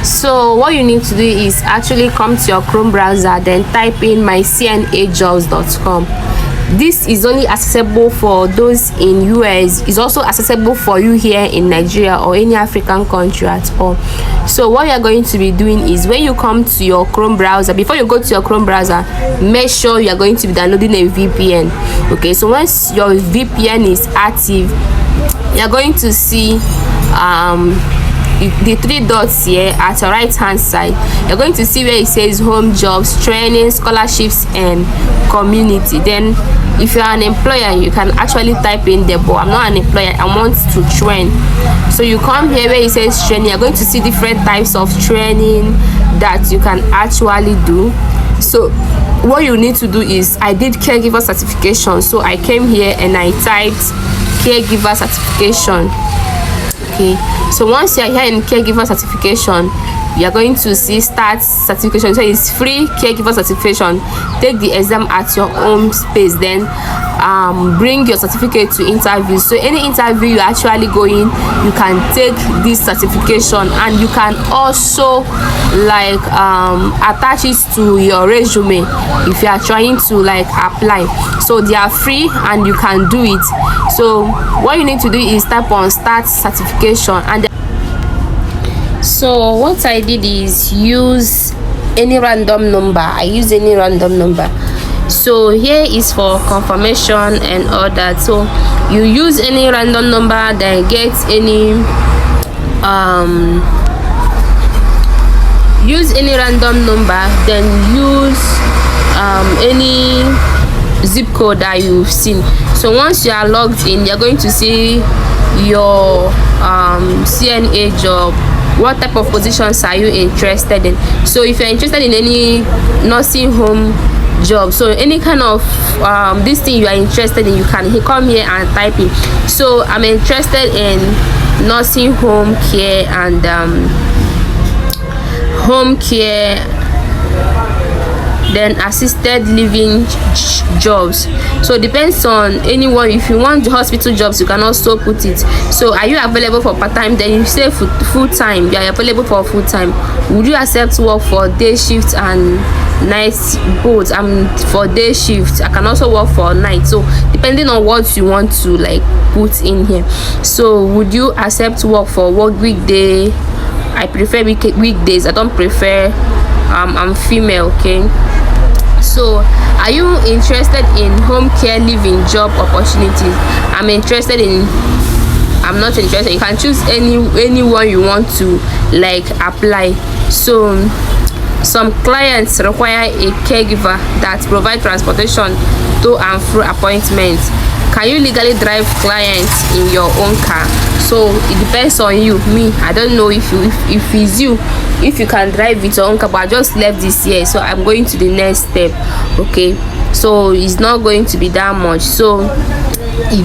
So what you need to do is actually come to your Chrome browser, then type in mycnajobs.com. This is only accessible for those in US. It's also accessible for you here in Nigeria or any African country at all. So what you are going to be doing is, when you come to your Chrome browser, before you go to your Chrome browser, make sure you are going to be downloading a VPN. Okay, so once your VPN is active, you are going to see the three dots here at your right hand side. You're going to see where it says home, jobs, training, scholarships and community. Then if you're an employer, you can actually type in there, but I'm not an employer, I want to train. So you come here where it says training. You're going to see different types of training that you can actually do. So what you need to do is, I did caregiver certification, so I came here and I typed caregiver certification. Okay, so once you're here in caregiver certification, you're going to see start certification. So it's free caregiver certification. Take the exam at your own space, then bring your certificate to interview. So any interview you actually go in, you can take this certification, and you can also like attach it to your resume if you are trying to like apply. So they are free and you can do it. So what you need to do is type on start certification, and so what I did is use any random number. I use any random number. So here is for confirmation and all that. So you use any random number, then get any use any random number, then use any zip code that you've seen. So once you are logged in, you're going to see your CNA job. What type of positions are you interested in? So if you're interested in any nursing home job, so any kind of this thing you are interested in, you can come here and type in. So I'm interested in nursing home care and home care, then assisted living jobs. So depends on anyone. If you want the hospital jobs, you can also put it. So are you available for part-time? Then you say full-time. You are available for full-time. Would you accept work for day shift and night? Both. For day shift, I can also work for night. So depending on what you want to like put in here. So would you accept work for work weekday? I prefer weekdays. I don't prefer I'm female. Okay, so are you interested in home care living job opportunities? I'm not interested. You can choose anyone you want to like apply. So some clients require a caregiver that provide transportation to and through appointments. Can you legally drive clients in your own car? So it depends on you. Me, I don't know if it's you, if you can drive with your own car, but I just left this year, so I'm going to the next step. Okay, so it's not going to be that much. So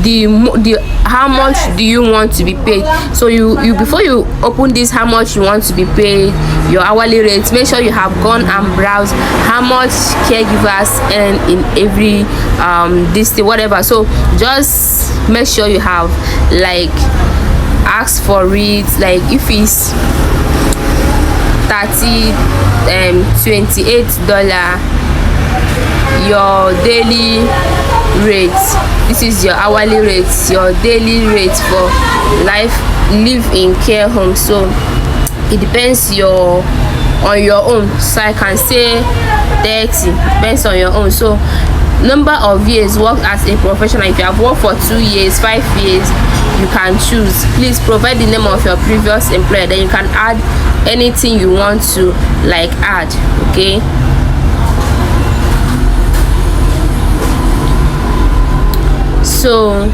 the how much do you want to be paid? So you before you open this, how much you want to be paid, your hourly rate, make sure you have gone and browse how much caregivers earn in every this thing, whatever. So just make sure you have like ask for it, like if it's $28 your daily rate, this is your hourly rate, your daily rate for live in care home. So it depends on your own. So I can say 30, depends on your own. So number of years worked as a professional. If you have worked for 2 years, 5 years, you can choose. Please provide the name of your previous employer, then you can add anything you want to like add. Okay, so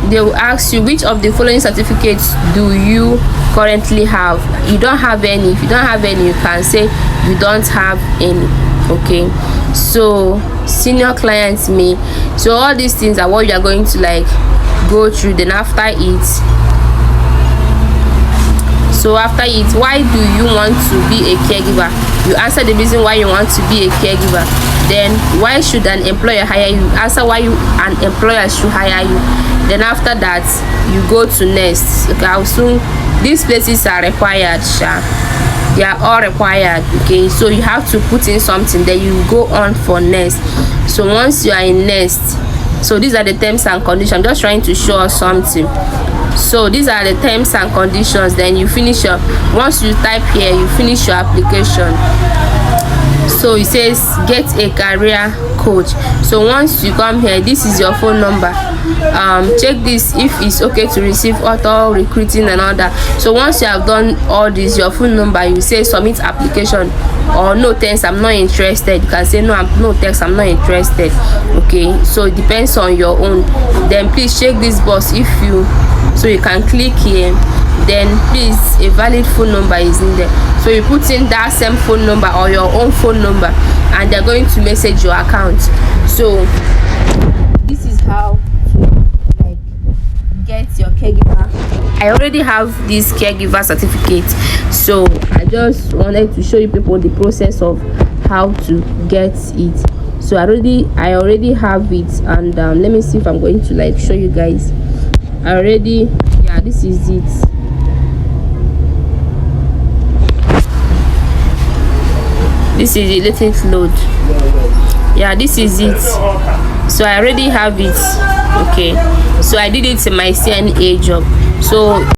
they will ask you, which of the following certificates do you currently have? You don't have any. If you don't have any, you can say you don't have any. Okay, so senior clients me. So all these things are what you are going to like go through. Then after it, why do you want to be a caregiver? You answer the reason why you want to be a caregiver. Then why should an employer hire you? Answer why an employer should hire you. Then after that, you go to next. Okay, I'll soon these places are required, they are all required. Okay, so you have to put in something, then you go on for next. So once you are in next, so these are the terms and conditions. I'm just trying to show us something. So these are the terms and conditions. Then you finish your, once you type here, you finish your application. So it says get a career coach. So once you come here, this is your phone number. Check this if it's okay to receive auto recruiting and all that. So once you have done all this, your phone number, you say submit application, or no thanks, I'm not interested. You can say no thanks, I'm not interested. Okay, so it depends on your own. Then please check this box if you, so you can click here. Then please, a valid phone number is needed. So you put in that same phone number or your own phone number, and they're going to message your account. So this is how to like get your caregiver. I already have this caregiver certificate, so I just wanted to show you people the process of how to get it. So I already have it, and let me see if I'm going to like show you guys. Yeah, this is it. This is it. Let it load. Yeah, this is it. So I already have it. Okay, so I did it in my CNA job. So